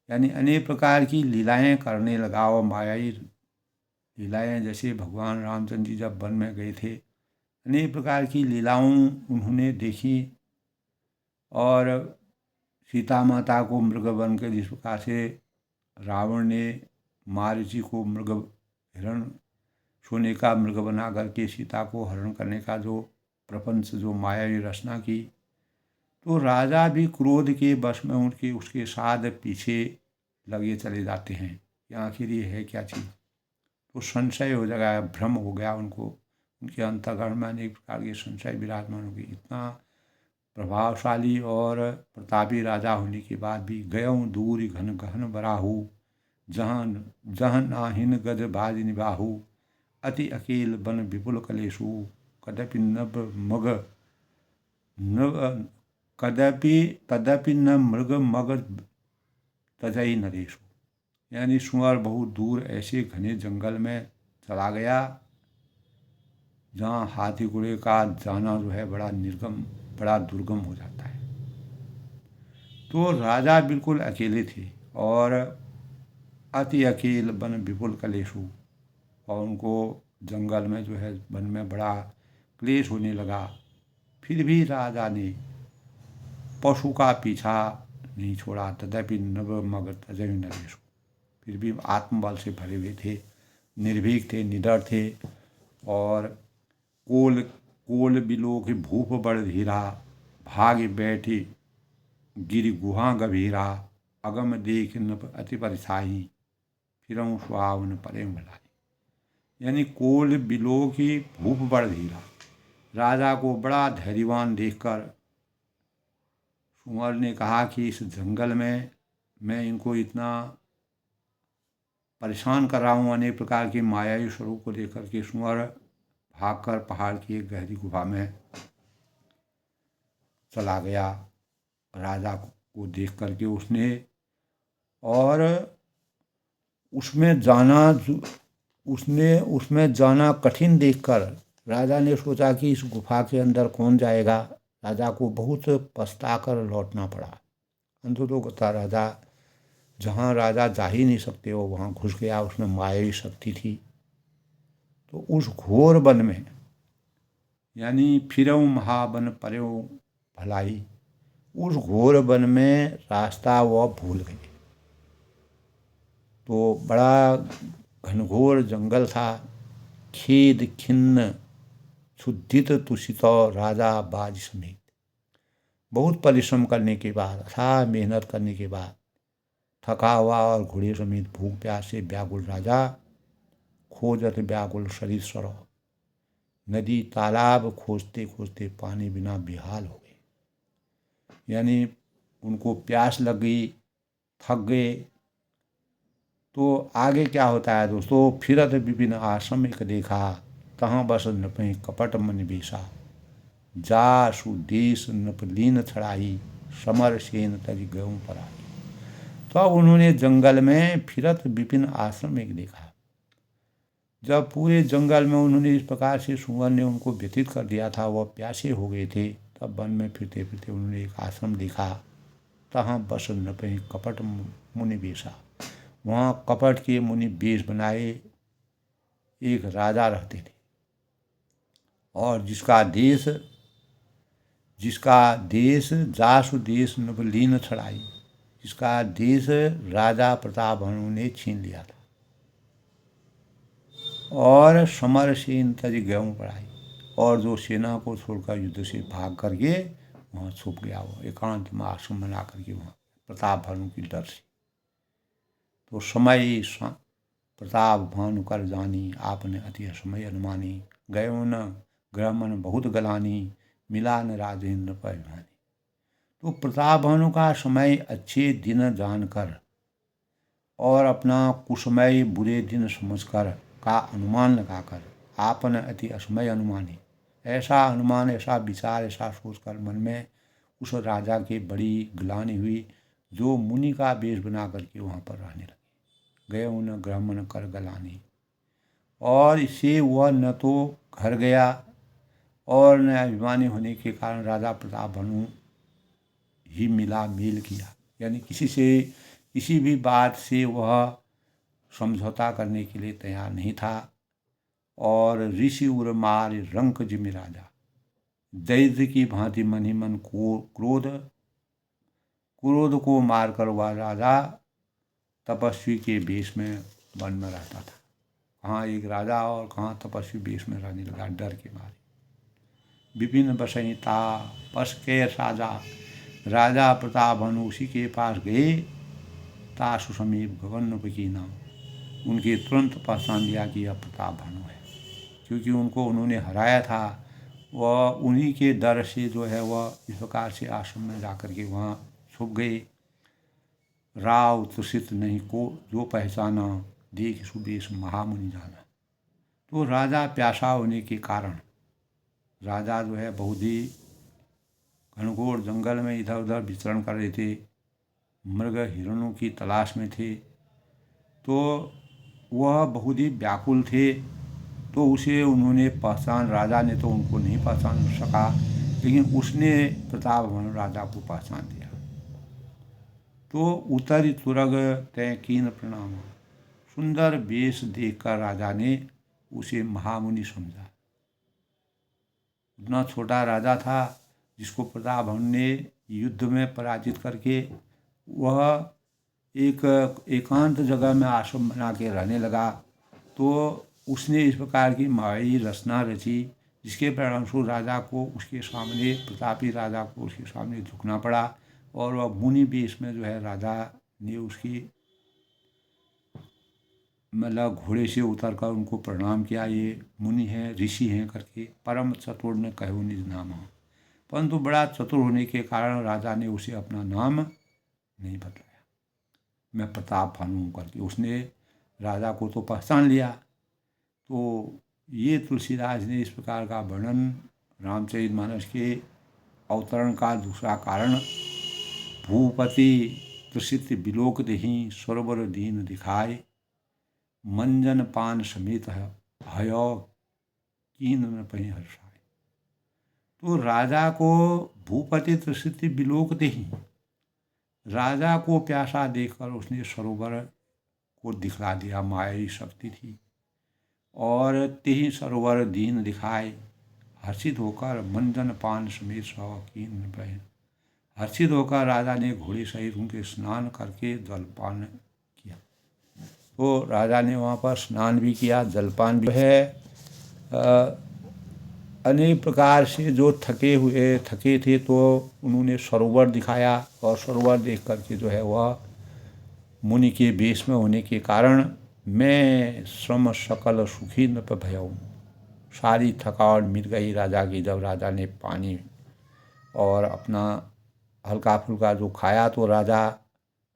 यानी अनेक प्रकार की लीलाएं करने लगा। और मायावी लीलाएं, जैसे भगवान रामचंद्र जी जब वन में गए थे, अनेक प्रकार की लीलाओं उन्होंने देखी। और सीता माता को मृग बन के, जिस प्रकार से रावण ने मारीची को हिरण सोने का मृग बना करके सीता को हरण करने का जो प्रपंच, जो मायावी रचना की, तो राजा भी क्रोध के वश में उसके साथ पीछे लगे चले जाते हैं कि आखिर ये है क्या चीज़। तो संशय हो गया, भ्रम हो गया उनको, उनके अंतःकरण में अनेक प्रकार के संशय विराजमान हो गए। इतना प्रभावशाली और प्रतापी राजा होने के बाद भी गयऊँ दूर घन गहन बराहू, जहन नाहिन गद बाज निबाहू। अति अकेल बन विपुल कलेशु, कदपि न मृग मग तजई नरेशु। यानी सुअर बहुत दूर ऐसे घने जंगल में चला गया जहाँ हाथी घोड़े का जाना जो है बड़ा निर्गम, बड़ा दुर्गम हो जाता है। तो राजा बिल्कुल अकेले थे और अति अकेल बन विपुल कलेशु, और उनको जंगल में जो है वन में बड़ा क्लेश होने लगा। फिर भी राजा ने पशु का पीछा नहीं छोड़ा। तदपि नभ मग तजय नरेशु, फिर भी आत्मबल से भरे हुए थे, निर्भीक थे, निडर थे। और कोल बिलोक भूप बड़ धीरा, भाग्य बैठी गिरि गुहा गभीरा। अगम देख नभ अति परिछाई, फिरऊँ सुहावन परेम भलाई। यानी कोल बिलो की भूप बड़ धीरा, राजा को बड़ा धैर्यवान देखकर सुअर ने कहा कि इस जंगल में मैं इनको इतना परेशान कर रहा हूँ, अनेक प्रकार के मायावी स्वरूप को लेकर के सुअर भागकर पहाड़ की एक गहरी गुफा में चला गया। राजा को देख करके उसने, और उसमें जाना कठिन देखकर राजा ने सोचा कि इस गुफा के अंदर कौन जाएगा। राजा को बहुत पछताकर लौटना पड़ा। अंततः राजा, जहाँ राजा जा ही नहीं सकते हो वहाँ घुस गया। उसमें मायावी शक्ति थी। तो उस घोर वन में, यानी फिरऊँ महावन पर्यों भलाई, उस घोर वन में रास्ता वह भूल गए। तो बड़ा घनघोर जंगल था। खेद खिन्न शुद्धित तुषित राजा बाज समेत। बहुत परिश्रम करने के बाद, अथाह मेहनत करने के बाद, थका हुआ और घोड़े समेत भूख प्यास से व्याकुल राजा खोजत व्याकुल शरीर सरो। नदी तालाब खोजते खोजते पानी बिना बेहाल हो गए। यानी उनको प्यास लग गई, थक गए। तो आगे क्या होता है दोस्तों, फिरत विपिन आश्रम एक देखा, तहाँ बस नपै कपट मन बेसा। जा सुदेश नपलीन छड़ाई, समर सेन तज गऊँ पराई। तो अब उन्होंने जंगल में फिरत विपिन आश्रम एक देखा। जब पूरे जंगल में उन्होंने इस प्रकार से सूअर ने उनको व्यतीत कर दिया था, वह प्यासे हो गए थे, तब वन में फिरते फिरते उन्होंने एक आश्रम देखा। तहाँ बस नपहि कपट मुनि बेशा, वहाँ कपट के मुनि बेश बनाए एक राजा रहते थे, और जिसका देश जासु देश नवलीन छड़ाई, जिसका देश राजा प्रताप भानु ने छीन लिया था। और समर सेन तज गेहूँ पढ़ाई, और जो सेना को छोड़कर युद्ध से भाग करके वहाँ छुप गया, वो एकांत में आश्रम बना करके वहाँ प्रताप भानु की डर से। तो समय प्रताप भानु कर जानी, आपने अति समय अनुमानी, गयो न ग्रह मन बहुत गलानी, मिला न राजेंद्र परिभानी। तो प्रताप भानु का समय अच्छे दिन जानकर और अपना कुसमय बुरे दिन समझकर का अनुमान लगाकर, आपने अति असमय अनुमानी, ऐसा अनुमान, ऐसा विचार, ऐसा सोचकर मन में उस राजा की बड़ी ग्लानि हुई, जो मुनि का वेश बना करके वहाँ पर रहने लगे। गए उन ग्रह मन कर गलानी, और इससे वह न तो घर गया और न अभिमानी होने के कारण राजा प्रताप भानु ही मिला मेल किया, यानी किसी भी बात से वह समझौता करने के लिए तैयार नहीं था। और ऋषि उर मार रंक जिमि राजा, दैद्य की भांति मन ही मन को क्रोध को मारकर वह राजा तपस्वी के वेश में वन में रहता था। कहाँ एक राजा और कहाँ तपस्वी वेश में रहने लगा डर के मारे। विपिन बसहिता पस के साजा, राजा प्रताप भानु उसी के पास गए। तासु समीप गगन बकीना, उनके तुरंत पहचान लिया कि यह प्रताप भानु है, क्योंकि उन्होंने हराया था। वह उन्हीं के डर से जो है वह इस प्रकार से आश्रम में जाकर के वहाँ छुप गए। राव तुषित नहीं को जो पहचाना, देख सुबेश महामुनि जाना। तो राजा प्यासा होने के कारण, राजा जो है बहुत ही घनघोर जंगल में इधर उधर विचरण कर रहे थे, मृग हिरणों की तलाश में थे, तो वह बहुत ही व्याकुल थे। तो उसे उन्होंने राजा ने तो उनको नहीं पहचान सका, लेकिन उसने प्रताप भानु राजा को पहचान लिया। तो उतरि तुरग तय कीन प्रणाम, सुंदर वेश देखकर राजा ने उसे महामुनि समझा। इतना छोटा राजा था जिसको प्रताप भानु ने युद्ध में पराजित करके वह एक एकांत जगह में आश्रम बना के रहने लगा। तो उसने इस प्रकार की मायावी रचना रची, जिसके परिणामस्वरूप राजा को उसके सामने, प्रतापी राजा को उसके सामने झुकना पड़ा। और वह मुनि वेश में जो है राजा ने उसकी मतलब घोड़े से उतर कर उनको प्रणाम किया, ये मुनि हैं, ऋषि हैं करके। परम चतुर ने कहो निज नाम, परंतु बड़ा चतुर होने के कारण राजा ने उसे अपना नाम नहीं बतलाया, मैं प्रताप भानु हूँ करके। उसने राजा को तो पहचान लिया। तो ये तुलसीदास ने इस प्रकार का वर्णन रामचरितमानस के अवतरण का दूसरा कारण, भूपति तुषित बिलोक दही, सरोवर दीन दिखाए, मंजन पान समेत भयो कीन न पहि हर्षाए। तो राजा को भूपति तुषित बिलोक दही, राजा को प्यासा देखकर उसने सरोवर को दिखला दिया, मायावी शक्ति थी। और तेहि सरोवर दीन दिखाए, हर्षित होकर मंजन पान समेत कीन न पहि, हर्षित होकर राजा ने घोड़े सहित उनके स्नान करके जलपान किया। तो राजा ने वहाँ पर स्नान भी किया, जलपान भी है। अनेक प्रकार से जो थके थे तो उन्होंने सरोवर दिखाया, और सरोवर देख करके जो है वह मुनि के वेश में होने के कारण, मैं श्रम सकल सुखी न भयऊ, सारी थकावट मिट गई राजा की। जब राजा ने पानी और अपना हल्का फुल्का जो खाया तो राजा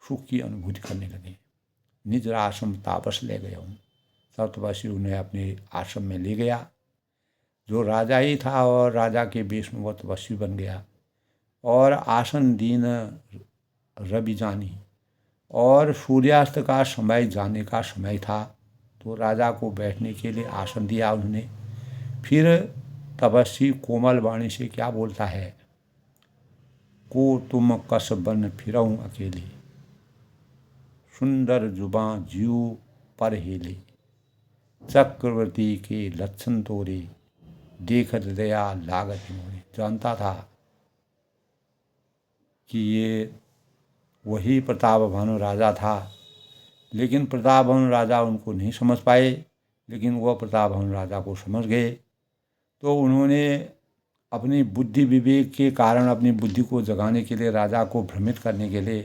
सुख की अनुभूति करने लगे। निज आश्रम तापस ले गया हूँ, तब तपस्वी उन्हें अपने आश्रम में ले गया। जो राजा ही था और राजा के वेश में वह तपस्वी बन गया। और आसन दीन रवि जानी, और सूर्यास्त का समय जाने का समय था, तो राजा को बैठने के लिए आसन दिया उन्होंने। फिर तपस्वी कोमल वाणी से क्या बोलता है, को तुम कस बन फिरऊं अकेले, सुंदर जुबां जीव पर हेले, चक्रवर्ती के लक्षण तोरे, देखत दया लागत मोरे। जानता था कि ये वही प्रतापभानु राजा था, लेकिन प्रतापभानु राजा उनको नहीं समझ पाए, लेकिन वह प्रतापभानु राजा को समझ गए। तो उन्होंने अपनी बुद्धि विवेक के कारण अपनी बुद्धि को जगाने के लिए, राजा को भ्रमित करने के लिए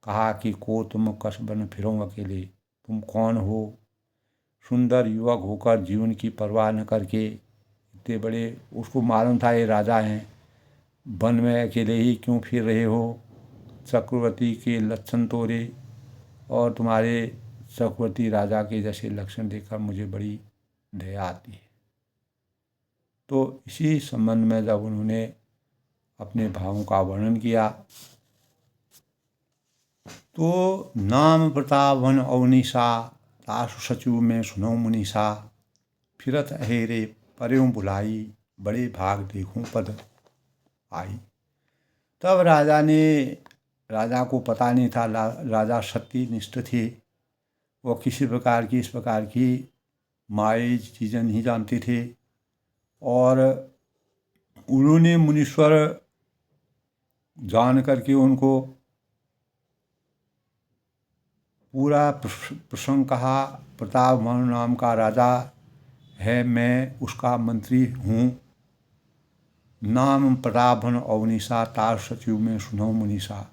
कहा कि को तुम कस बन फिरो अकेले, तुम कौन हो? सुंदर युवक होकर जीवन की परवाह न करके इतने बड़े, उसको मालूम था ये राजा हैं, वन में अकेले ही क्यों फिर रहे हो? चक्रवर्ती के लक्षण तोरे, और तुम्हारे चक्रवर्ती राजा के जैसे लक्षण देखकर मुझे बड़ी दया आती है। तो इसी संबंध में जब उन्होंने अपने भावों का वर्णन किया तो नाम प्रतापवन अवनीसा, तासु सचिव में सुनो मुनीसा, फिरत अहेरे पर्यों बुलाई, बड़े भाग देखूं पद आई। तब राजा को पता नहीं था, राजा सत्यनिष्ठ थे, वो किसी प्रकार की इस प्रकार की माई चीज़ें नहीं जानते थे। और उन्होंने मुनीश्वर जान करके उनको पूरा प्रसंग कहा। प्रतापभानु नाम का राजा है, मैं उसका मंत्री हूँ। नाम प्रतापभानु अवनीसा, तार सचिव में सुनो मुनीसा।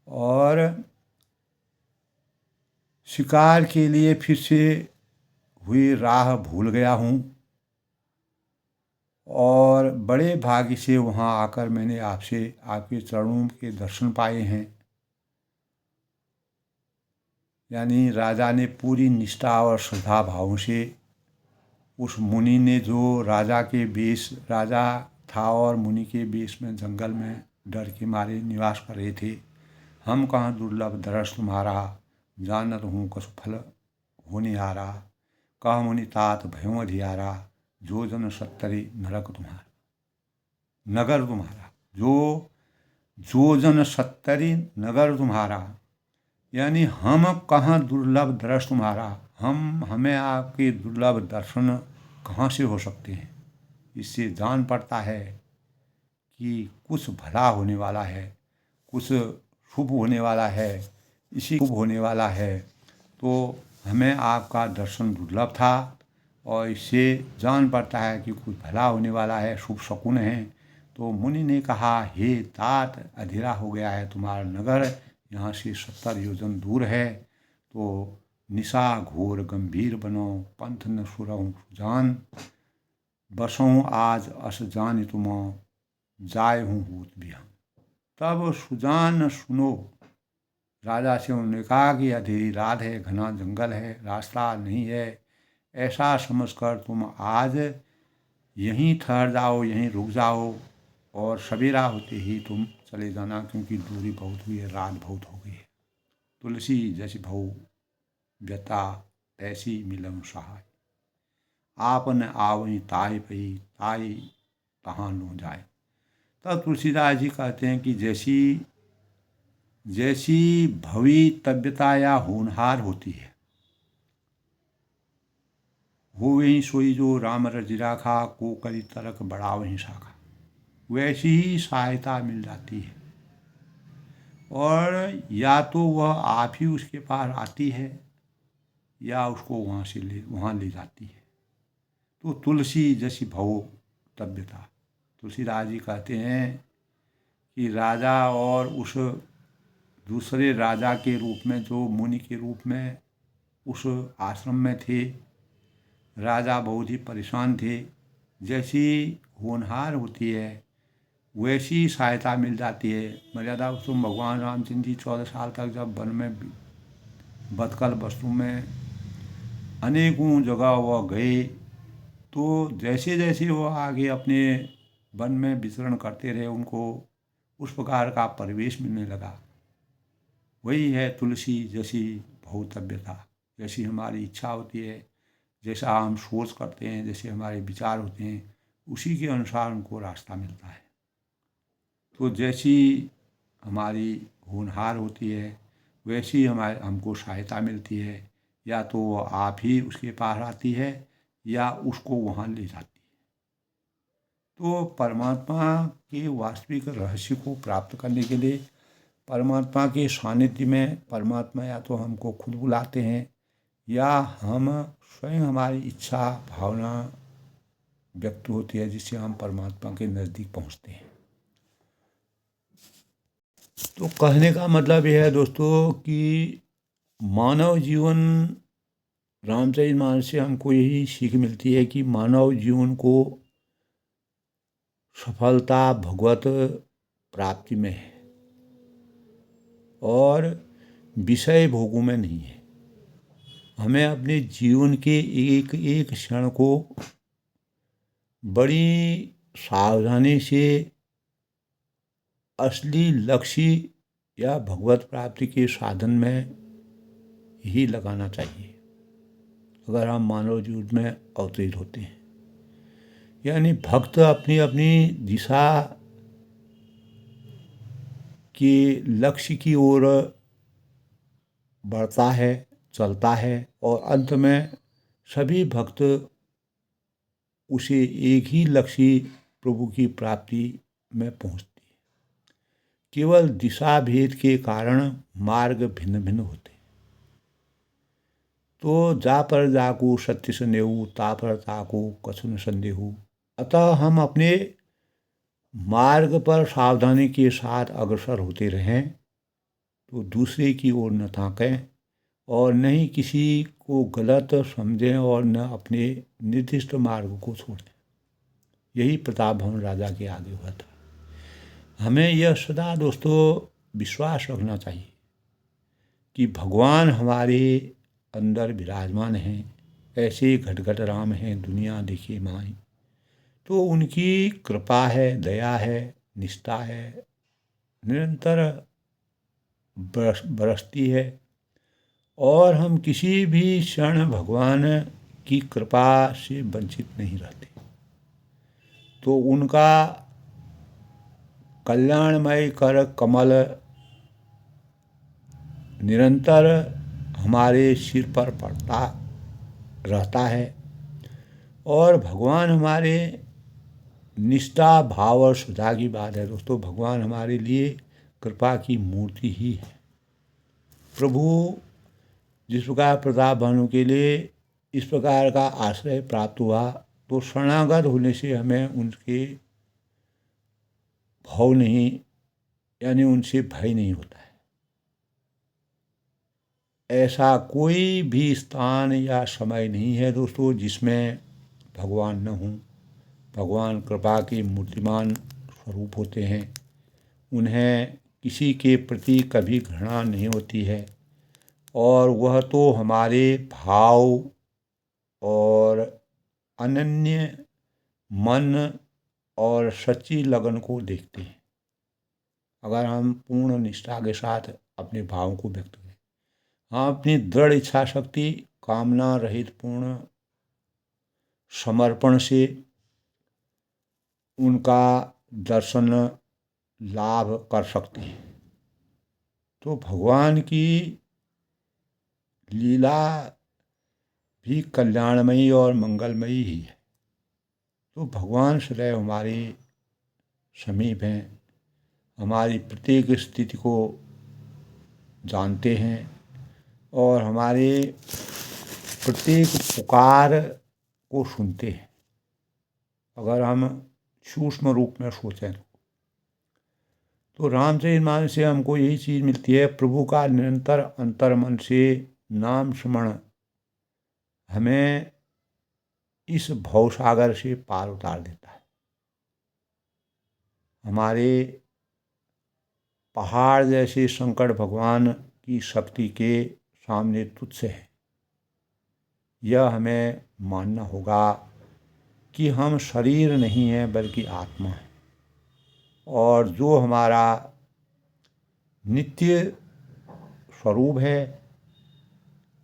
और शिकार के लिए फिर से हुई राह भूल गया हूँ, और बड़े भाग्य से वहाँ आकर मैंने आपसे आपके चरणों के दर्शन पाए हैं। यानी राजा ने पूरी निष्ठा और श्रद्धा भाव से, उस मुनि ने जो राजा के वेश, राजा था और मुनि के वेश में जंगल में डर के मारे निवास कर रहे थे। हम कहाँ दुर्लभ दरस तुम्हारा, जानत हूँ कसु फल होने हारा, कह मुनि तात भयों अधियारा, जो जन सत्तरी नरक तुम्हारा, नगर तुम्हारा, जो जन सत्तरी नगर तुम्हारा। यानी हम कहाँ दुर्लभ दर्श तुम्हारा, हमें आपके दुर्लभ दर्शन कहाँ से हो सकते हैं। इससे जान पड़ता है कि कुछ भला होने वाला है, कुछ शुभ होने वाला है, इसी शुभ होने वाला है। तो हमें आपका दर्शन दुर्लभ था, और इससे जान पड़ता है कि कुछ भला होने वाला है, शुभ शकुन है। तो मुनि ने कहा, हे तात, अंधेरा हो गया है तुम्हारा नगर, यहाँ से 70 योजन दूर है। तो निशा घोर गंभीर बनो, पंथ न सुरऊं जान, बसों आज अस जान तुम, जाय हूँ भूत बिहान। तब सुजान सुनो, राजा से उन्होंने कहा कि अंधेरी रात है, घना जंगल है, रास्ता नहीं है, ऐसा समझकर तुम आज यहीं ठहर जाओ, यहीं रुक जाओ, और सवेरा होते ही तुम चले जाना, क्योंकि दूरी बहुत हुई है, रात बहुत हो गई है। तुलसी जैसी भऊ व्यता, तैसी मिलन सहाय, आपन आवई ताय पई, ताई तहाँ लो जाए। तब तुलसीदास जी कहते हैं कि जैसी भवितव्यता या होनहार होती है, हो वही सोई जो राम रज राखा, को करी तरक बड़ा वहीं शाखा, वैसी ही सहायता मिल जाती है। और या तो वह आप ही उसके पास आती है, या उसको वहाँ ले जाती है। तो तुलसी जैसी भवितव्यता, तुलसीदास जी कहते हैं कि राजा और उस दूसरे राजा के रूप में, जो मुनि के रूप में उस आश्रम में थे, राजा बहुत ही परेशान थे। जैसी होनहार होती है वैसी सहायता मिल जाती है। मर्यादा उसमें भगवान रामचंद्र जी 14 साल तक जब वन में बदकल वस्तु में अनेकों जगह वह गए, तो जैसे जैसे वो आगे अपने वन में विचरण करते रहे, उनको उस प्रकार का परिवेश मिलने लगा। वही है तुलसी जैसी भवितव्यता। जैसी हमारी इच्छा होती है, जैसा हम सोच करते हैं, जैसे हमारे विचार होते हैं, उसी के अनुसार उनको रास्ता मिलता है। तो जैसी हमारी होनहार होती है वैसी हमको सहायता मिलती है, या तो वो आप ही उसके पास आती है या उसको वहाँ ले जाती है। तो परमात्मा के वास्तविक रहस्य को प्राप्त करने के लिए परमात्मा के सानिध्य में परमात्मा या तो हमको खुद बुलाते हैं या हम स्वयं हमारी इच्छा भावना व्यक्त होती है, जिससे हम परमात्मा के नज़दीक पहुँचते हैं। तो कहने का मतलब यह है दोस्तों कि मानव जीवन, रामचरितमानस से हमको यही सीख मिलती है कि मानव जीवन को सफलता भगवत प्राप्ति में है और विषय भोगों में नहीं है। हमें अपने जीवन के एक एक क्षण को बड़ी सावधानी से असली लक्ष्य या भगवत प्राप्ति के साधन में ही लगाना चाहिए अगर हम मानव जीवन में अवतरित होते हैं। यानी भक्त अपनी अपनी दिशा के लक्ष्य की ओर बढ़ता है, चलता है और अंत में सभी भक्त उसे एक ही लक्ष्य प्रभु की प्राप्ति में पहुँचते हैं। केवल दिशा भेद के कारण मार्ग भिन्न भिन्न होते हैं। तो जा पर जाको सत्य संदेहु, ता पर ताको कछु न संदेहु। अतः हम अपने मार्ग पर सावधानी के साथ अग्रसर होते रहें, तो दूसरे की ओर न ताकें और न ही किसी को गलत समझें और न अपने निर्दिष्ट मार्ग को छोड़ें। यही प्रताप भवन राजा के आगे हुआ था। हमें यह सदा दोस्तों विश्वास रखना चाहिए कि भगवान हमारे अंदर विराजमान हैं, ऐसे घटघट राम हैं दुनिया देखी माई। तो उनकी कृपा है, दया है, निष्ठा है, निरंतर बरसती है और हम किसी भी क्षण भगवान की कृपा से वंचित नहीं रहते। तो उनका कल्याणमय कर कमल निरंतर हमारे सिर पर पड़ता रहता है और भगवान हमारे निष्ठा भाव और सुधा की बात है दोस्तों। भगवान हमारे लिए कृपा की मूर्ति ही है। प्रभु जिस प्रकार प्रताप भानु के लिए इस प्रकार का आश्रय प्राप्त हुआ, तो शरणागत होने से हमें उनके भाव नहीं, यानी उनसे भय नहीं होता है। ऐसा कोई भी स्थान या समय नहीं है दोस्तों जिसमें भगवान न हों। भगवान कृपा के मूर्तिमान स्वरूप होते हैं। उन्हें किसी के प्रति कभी घृणा नहीं होती है और वह तो हमारे भाव और अनन्य मन और सच्ची लगन को देखते हैं। अगर हम पूर्ण निष्ठा के साथ अपने भावों को व्यक्त करें, हम अपनी दृढ़ इच्छा शक्ति, कामना रहित पूर्ण समर्पण से उनका दर्शन लाभ कर सकते हैं। तो भगवान की लीला भी कल्याणमयी और मंगलमयी ही है। तो भगवान सदैव हमारे समीप हैं, हमारी प्रत्येक स्थिति को जानते हैं और हमारे प्रत्येक पुकार को सुनते हैं। अगर हम सूक्ष्म रूप में सोचें तो रामचरितमानस से हमको यही चीज़ मिलती है, प्रभु का निरंतर अंतर्मन से नाम स्मरण हमें इस भवसागर से पार उतार देता है। हमारे पहाड़ जैसे संकट भगवान की शक्ति के सामने तुच्छ है। यह हमें मानना होगा कि हम शरीर नहीं हैं बल्कि आत्मा है और जो हमारा नित्य स्वरूप है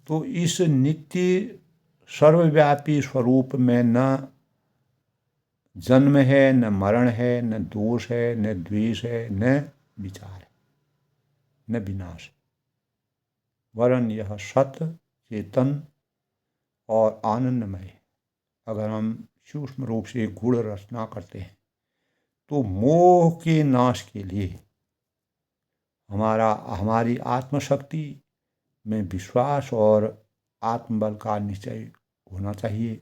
तो इस नित्य सर्वव्यापी स्वरूप में न जन्म है, न मरण है, न दोष है, न द्वेष है, न विचार है, न विनाश, वरन यह सत, चेतन और आनंदमय है। अगर हम सूक्ष्म रूप से गुण रचना करते हैं तो मोह के नाश के लिए हमारी आत्मशक्ति में विश्वास और आत्मबल का निश्चय होना चाहिए।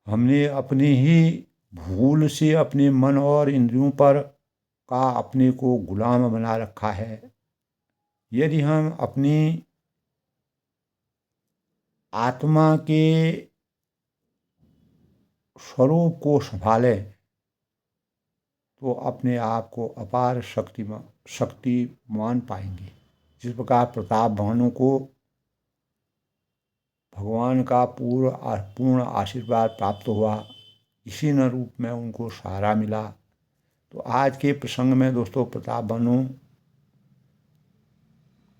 हमने अपने ही भूल से अपने मन और इंद्रियों पर का अपने को गुलाम बना रखा है। यदि हम अपनी आत्मा के स्वरूप को संभालें तो अपने आप को अपार शक्तिमान पाएंगे। जिस प्रकार प्रताप भानु को भगवान का पूर्ण आशीर्वाद प्राप्त हुआ, इसी न रूप में उनको सहारा मिला। तो आज के प्रसंग में दोस्तों प्रताप भानु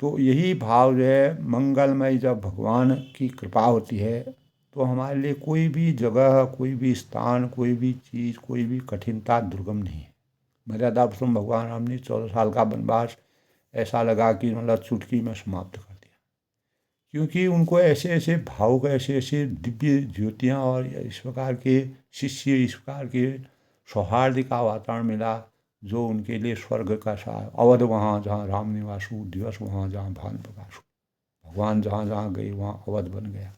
तो यही भाव जो है मंगलमय, जब भगवान की कृपा होती है तो हमारे लिए कोई भी जगह, कोई भी स्थान, कोई भी चीज़, कोई भी कठिनता दुर्गम नहीं है। मर्यादा पुरुषोत्तम भगवान राम ने 14 साल का वनवास ऐसा लगा कि मतलब चुटकी में समाप्त कर दिया, क्योंकि उनको ऐसे ऐसे भावुक, ऐसे ऐसे दिव्य ज्योतियाँ और इस प्रकार के शिष्य, इस प्रकार के सौहार्द का वातावरण मिला जो उनके लिए स्वर्ग का सा। अवध वहाँ जहाँ राम निवासु, दिवस वहाँ जहाँ भानु प्रकाशु। भगवान जहाँ जहाँ गए वहाँ अवध बन गया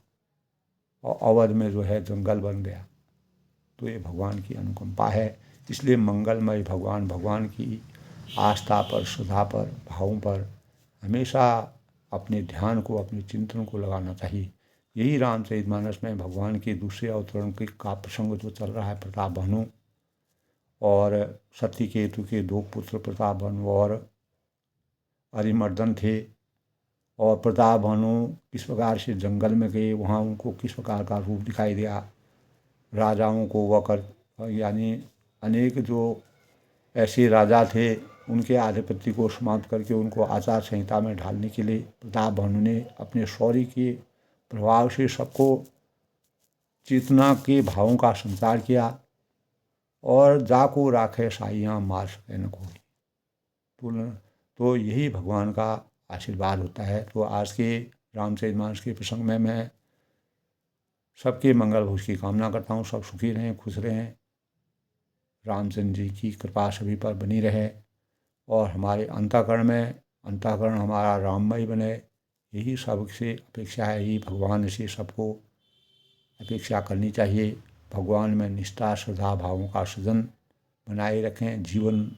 और अवध में जो है जंगल बन गया। तो ये भगवान की अनुकंपा है। इसलिए मंगलमय भगवान की आस्था पर, श्रद्धा पर, भावों पर हमेशा अपने ध्यान को, अपने चिंतन को लगाना चाहिए। यही रामचरितमानस में भगवान के दूसरे अवतरण के का प्रसंग जो चल रहा है, प्रताप भानु और सत्यकेतु के 2 पुत्र प्रताप भानु और अरिमर्दन थे। और प्रताप भानु किस प्रकार से जंगल में गए, वहाँ उनको किस प्रकार का रूप दिखाई दिया। राजाओं को वह यानी अनेक जो ऐसे राजा थे उनके आधिपत्य को समाप्त करके उनको आचार संहिता में ढालने के लिए प्रताप भानु ने अपने शौर्य के प्रभाव से सबको चेतना के भावों का संचार किया। और जाको राखे साइयाँ मार सके न कोई। तो यही भगवान का आशीर्वाद होता है। तो आज के रामचरितमानस के प्रसंग में मैं सबके मंगल भोज की कामना करता हूँ। सब सुखी रहें, खुश रहें, रामचंद्र जी की कृपा सभी पर बनी रहे और हमारे अंतःकरण हमारा राममय बने। यही सबसे अपेक्षा है, यही भगवान से सबको अपेक्षा करनी चाहिए। भगवान में निष्ठा, श्रद्धा, भावों का सृजन बनाए रखें। जीवन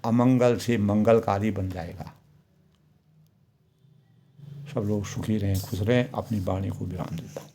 अमंगल से मंगलकारी बन जाएगा। सब लोग सुखी रहें, खुश रहें। अपनी वाणी को विराम देता हूँ।